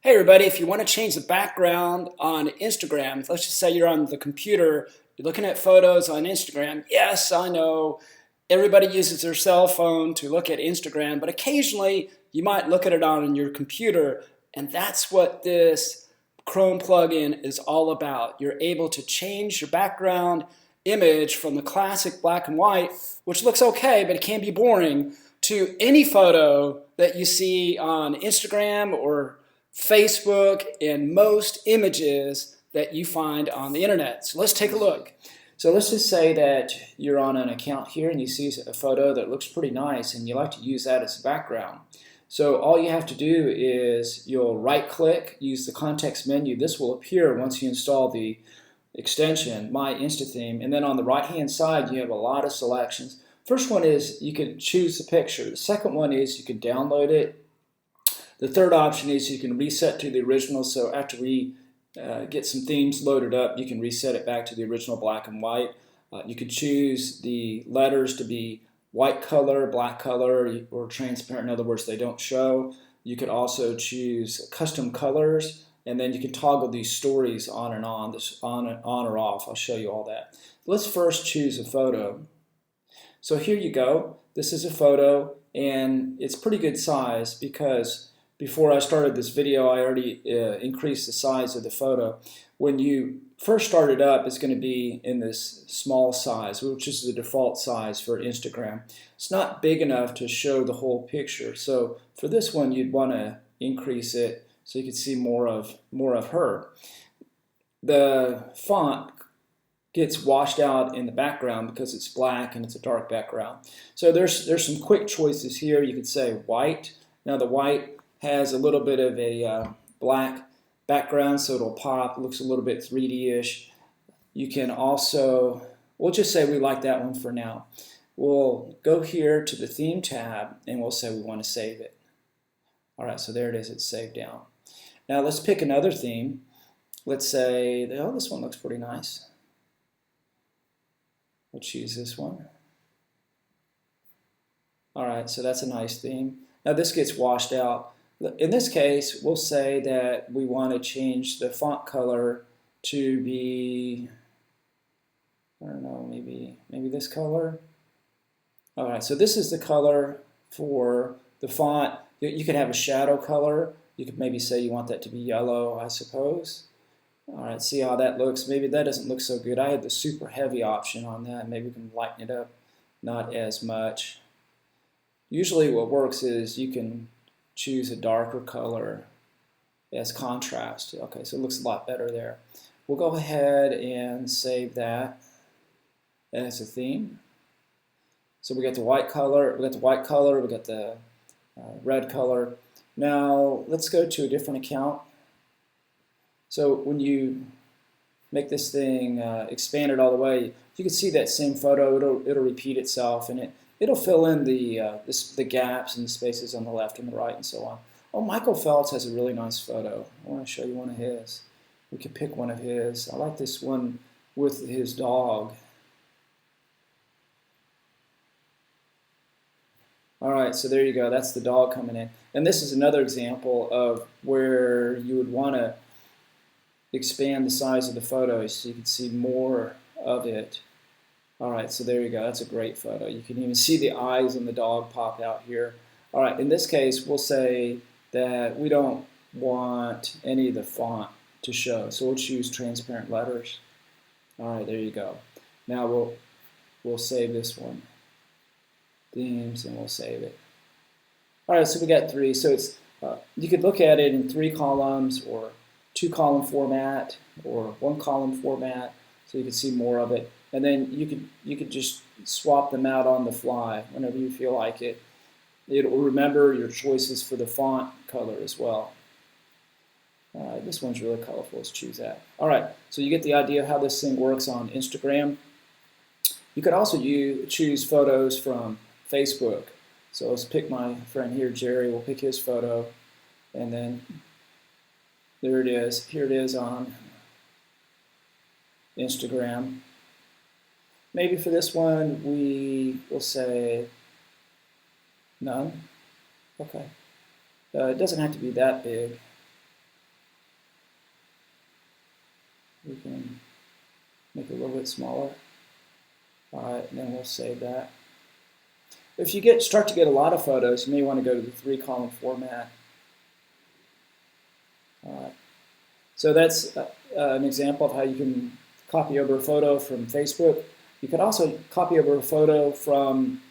Hey everybody, if you want to change the background on Instagram, let's just say you're on the computer, you're looking at photos on Instagram. Yes, I know everybody uses their cell phone to look at Instagram, but occasionally you might look at it on your computer, and that's what this Chrome plugin is all about. You're able to change your background image from the classic black and white, which looks okay, but it can be boring, to any photo that you see on Instagram or Facebook, and most images that you find on the internet. So let's take a look. So let's just say that you're on an account here and you see a photo that looks pretty nice and you like to use that as a background. So all you have to do is you'll right click, use the context menu. This will appear once you install the extension, My Instatheme, and then on the right hand side you have a lot of selections. First one is you can choose the picture. The second one is you can download it. The third option is you can reset to the original, so after we get some themes loaded up, you can reset it back to the original black and white. You could choose the letters to be white color, black color, or transparent, in other words, they don't show. You could also choose custom colors, and then you can toggle these stories on and on, this on or off. I'll show you all that. Let's first choose a photo. So here you go. This is a photo, and it's pretty good size because before I started this video, I already increased the size of the photo. When you first start it up, it's going to be in this small size, which is the default size for Instagram. It's not big enough to show the whole picture. So for this one, you'd want to increase it so you can see more of her. The font gets washed out in the background because it's black and it's a dark background. So there's some quick choices here. You could say white. Now the white has a little bit of a black background, so it'll pop. It looks a little bit 3D-ish. You can also, we'll just say we like that one for now. We'll go here to the theme tab and we'll say we want to save it. All right, so there it is, it's saved down. Now let's pick another theme. Let's say, oh, this one looks pretty nice. We'll choose this one. All right, so that's a nice theme. Now this gets washed out. In this case, we'll say that we want to change the font color to be, I don't know, maybe this color. All right, so this is the color for the font. You could have a shadow color. You could maybe say you want that to be yellow, I suppose. All right, see how that looks. Maybe that doesn't look so good. I had the super heavy option on that. Maybe we can lighten it up, not as much. Usually what works is you can choose a darker color as contrast. Okay, so it looks a lot better there. We'll go ahead and save that as a theme. So we got the white color, we got the red color. Now let's go to a different account. So when you make this thing expanded all the way, you can see that same photo. It'll repeat itself, and it'll fill in the gaps and the spaces on the left and the right and so on. Oh, Michael Phelps has a really nice photo. I want to show you one of his. We could pick one of his. I like this one with his dog. All right, so there you go. That's the dog coming in. And this is another example of where you would want to expand the size of the photo so you can see more of it. All right, so there you go. That's a great photo. You can even see the eyes and the dog pop out here. All right, in this case, we'll say that we don't want any of the font to show, so we'll choose transparent letters. All right, there you go. Now we'll save this one, themes, and we'll save it. All right, so we got three. So it's you could look at it in 3 columns or 2-column format or 1-column format, so you can see more of it. And then you could just swap them out on the fly whenever you feel like it. It will remember your choices for the font color as well. This one's really colorful. Let's choose that. All right, so you get the idea of how this thing works on Instagram. You could also choose photos from Facebook. So let's pick my friend here, Jerry. We'll pick his photo, and then there it is. Here it is on Instagram. Maybe for this one, we will say none. Okay. It doesn't have to be that big. We can make it a little bit smaller. All right, and then we'll save that. If you start to get a lot of photos, you may want to go to the 3-column format. All right. So that's an example of how you can copy over a photo from Facebook. You could also copy over a photo from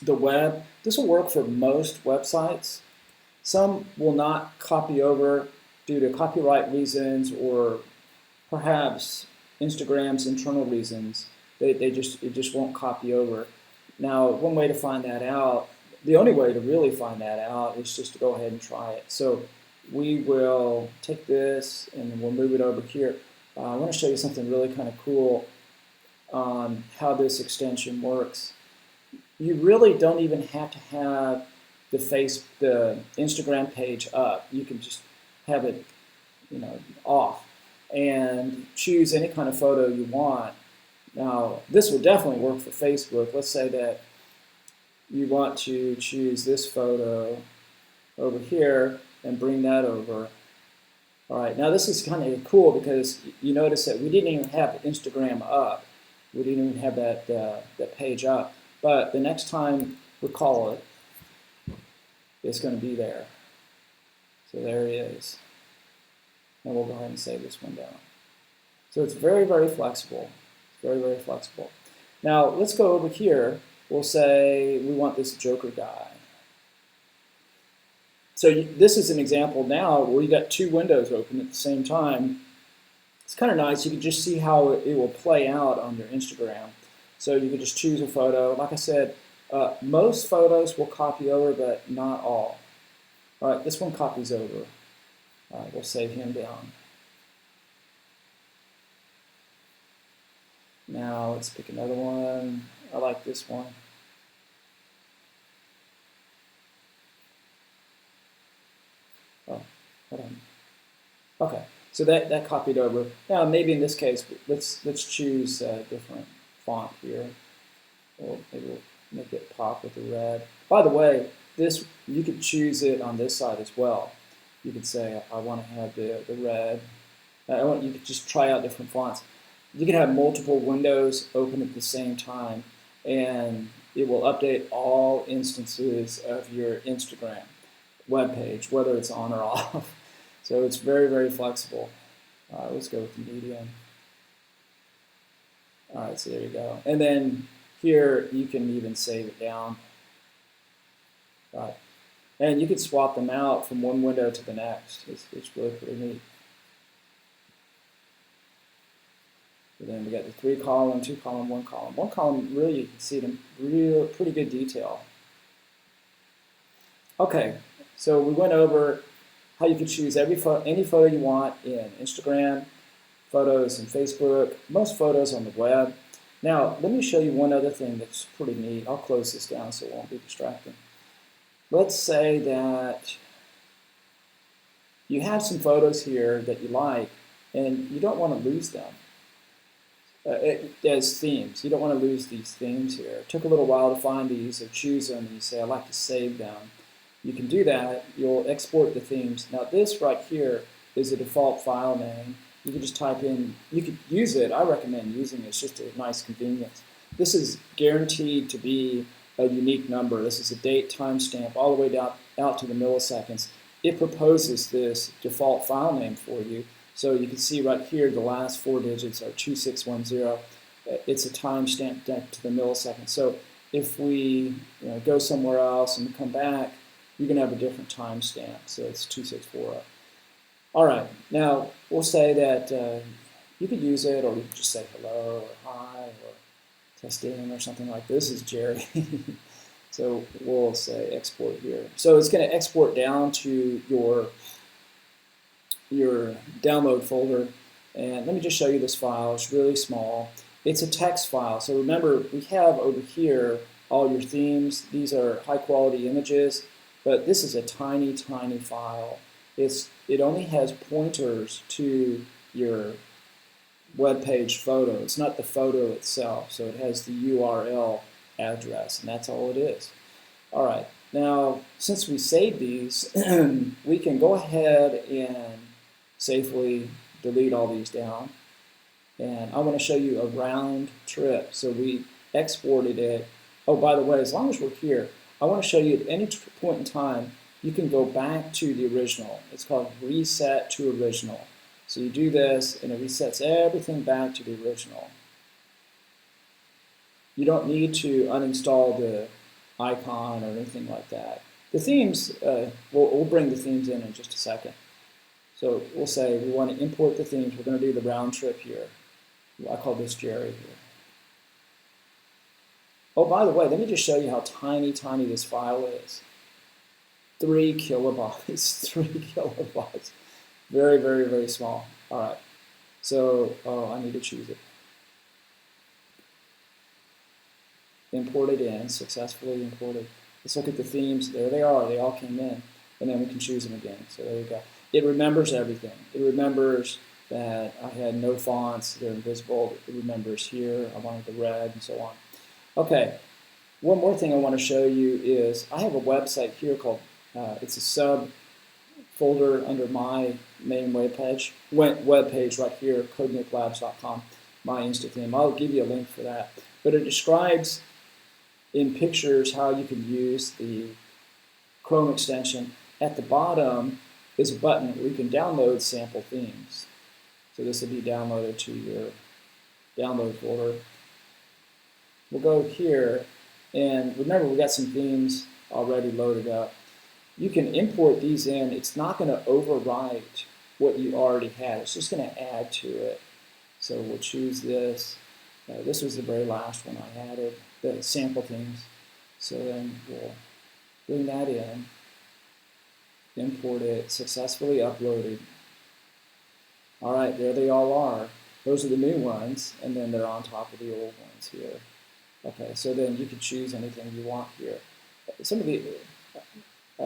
the web. This will work for most websites. Some will not copy over due to copyright reasons or perhaps Instagram's internal reasons. It just won't copy over. Now, one way to find that out, the only way to really find that out is just to go ahead and try it. So we will take this and we'll move it over here. I want to show you something really kind of cool on how this extension works. You really don't even have to have the Instagram page up. You can just have it, off and choose any kind of photo you want. Now, this will definitely work for Facebook. Let's say that you want to choose this photo over here and bring that over. All right, now this is kind of cool because you notice that we didn't even have Instagram up. We didn't even have that page up. But the next time we call it, it's going to be there. So there it is. And we'll go ahead and save this one down. So it's very, very flexible. It's very, very flexible. Now let's go over here. We'll say we want this Joker guy. So this is an example now where you got two windows open at the same time. It's kind of nice. You can just see how it will play out on your Instagram. So you can just choose a photo. Like I said, most photos will copy over, but not all. All right, this one copies over. All right, we'll save him down. Now let's pick another one. I like this one. Oh, hold on. Okay, so that copied over. Now maybe in this case, let's choose a different font here. Or maybe we'll make it pop with the red. By the way, this you could choose it on this side as well. You could say I want to have the red. You could just try out different fonts. You can have multiple windows open at the same time, and it will update all instances of your Instagram web page, whether it's on or off. So it's very, very flexible. Let's go with the medium. All right, so there you go. And then here you can even save it down. Right. And you can swap them out from one window to the next. It's really pretty neat. And then we got the 3-column, 2-column, 1-column. 1-column, really, you can see them pretty good detail. Okay, so we went over how you can choose any photo you want in Instagram, photos in Facebook, most photos on the web. Now, let me show you one other thing that's pretty neat. I'll close this down so it won't be distracting. Let's say that you have some photos here that you like, and you don't want to lose them as themes. You don't want to lose these themes here. It took a little while to find these or choose them, and you say, I'd like to save them. You can do that. You'll export the themes. Now, this right here is a default file name. You can just type in, you could use it. I recommend using it. It's just a nice convenience. This is guaranteed to be a unique number. This is a date timestamp all the way out to the milliseconds. It proposes this default file name for you. So you can see right here the last 4 digits are 2610. It's a timestamp to the millisecond. So if we go somewhere else and come back, you're going to have a different timestamp. So it's 2640. All right, now we'll say that you could use it, or you could just say hello or hi or testing or something like this. This is Jerry. So we'll say export here. So it's going to export down to your download folder. And let me just show you this file. It's really small. It's a text file. So remember, we have over here all your themes. These are high quality images, but this is a tiny, tiny file. It only has pointers to your web page photo. It's not the photo itself, so it has the URL address, and that's all it is. All right, now since we saved these, we can go ahead and safely delete all these down. And I want to show you a round trip. So we exported it. Oh, by the way, as long as we're here, I want to show you at any point in time, you can go back to the original. It's called reset to original. So you do this, and it resets everything back to the original. You don't need to uninstall the icon or anything like that. The themes, we'll bring the themes in just a second. So we'll say we want to import the themes. We're going to do the round trip here. I call this Jerry here. Oh, by the way, let me just show you how tiny this file is. 3 kilobytes, 3 kilobytes. Very, very, very small. All right. So, oh, I need to choose it. Imported in, successfully imported. Let's look at the themes. There they are. They all came in. And then we can choose them again. So there you go. It remembers everything. It remembers that I had no fonts. They're invisible. It remembers here. I wanted the red and so on. Okay. One more thing I want to show you is I have a website here called, it's a sub folder under my main web page right here, codeniklabs.com, my Instatheme. I'll give you a link for that. But it describes in pictures how you can use the Chrome extension. At the bottom is a button where you can download sample themes. So this will be downloaded to your download folder. We'll go here, and remember we got some themes already loaded up. You can import these in. It's not going to overwrite what you already had. It's just going to add to it. So we'll choose this. This was the very last one I added, the sample themes. So then we'll bring that in, import it, successfully uploaded. All right, there they all are. Those are the new ones, and then they're on top of the old ones here. Okay, so then you can choose anything you want here. Some of the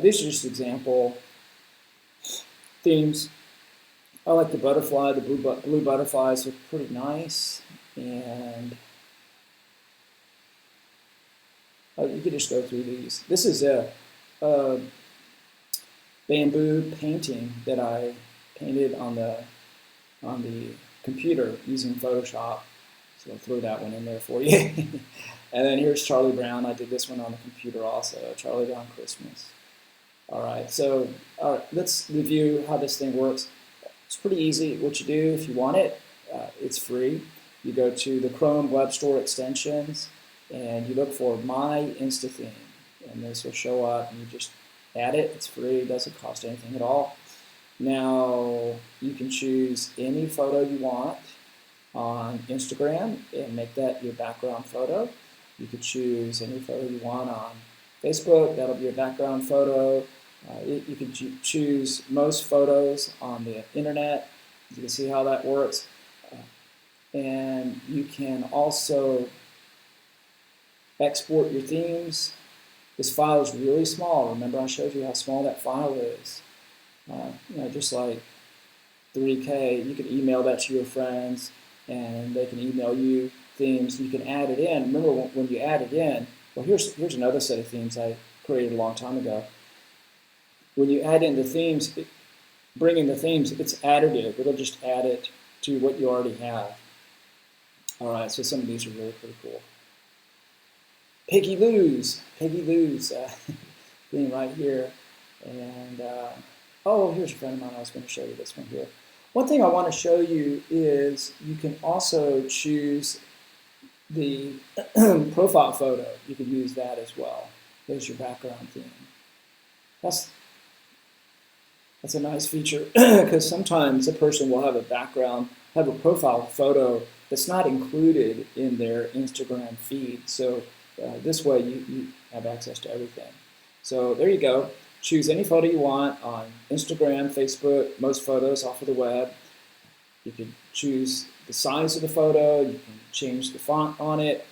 these are just example themes. I like the butterfly. The blue butterflies look pretty nice, and you can just go through these. This is a bamboo painting that I painted on the computer using Photoshop. So I'll throw that one in there for you. And then here's Charlie Brown. I did this one on the computer also, Charlie Brown Christmas. All right, so let's review how this thing works. It's pretty easy. What you do if you want it, it's free. You go to the Chrome Web Store extensions, and you look for My Instatheme, and this will show up, and you just add it. It's free. It doesn't cost anything at all. Now, you can choose any photo you want on Instagram and make that your background photo. You could choose any photo you want on Facebook. That'll be your background photo. You can choose most photos on the internet. You can see how that works. And you can also export your themes. This file is really small. Remember I showed you how small that file is. Just like 3K, you can email that to your friends, and they can email you themes. You can add it in. Remember when you add it in, well, here's another set of themes I created a long time ago. When you add in the themes, bring in the themes, it's additive. It'll just add it to what you already have. All right, so some of these are really pretty cool. Peggy Lou's theme right here. And, oh, here's a friend of mine. I was going to show you this one here. One thing I want to show you is you can also choose the profile photo. You can use that as well. There's your background theme. That's a nice feature because sometimes a person will have a profile photo that's not included in their Instagram feed. So this way you have access to everything. So there you go. Choose any photo you want on Instagram, Facebook, most photos off of the web. You can choose the size of the photo. You can change the font on it.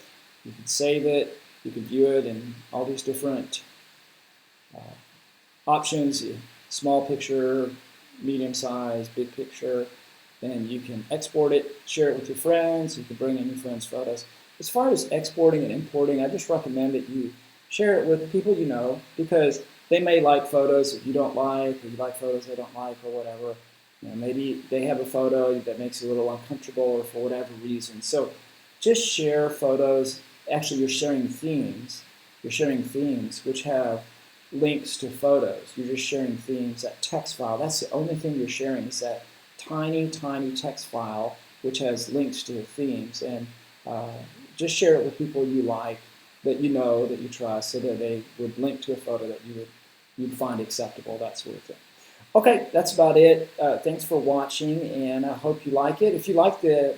You can save it. You can view it in all these different options. Small picture, medium size, big picture. Then you can export it, share it with your friends. You can bring in your friends' photos. As far as exporting and importing, I just recommend that you share it with people you know, because they may like photos that you don't like, or you like photos they don't like, or whatever. maybe they have a photo that makes you a little uncomfortable or for whatever reason. So just share photos. Actually, you're sharing themes. You're sharing themes which have links to photos. You're just sharing themes, that text file. That's the only thing you're sharing is that tiny, tiny text file which has links to the themes. And just share it with people you like, that you know, that you trust, so that they would link to a photo that you'd find acceptable, that sort of thing. Okay, that's about it. Thanks for watching, and I hope you like it. If you like the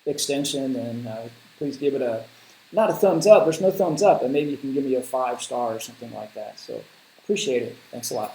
extension, then please give it not a thumbs up. There's no thumbs up, but maybe you can give me a 5-star or something like that. So appreciate it. Thanks a lot.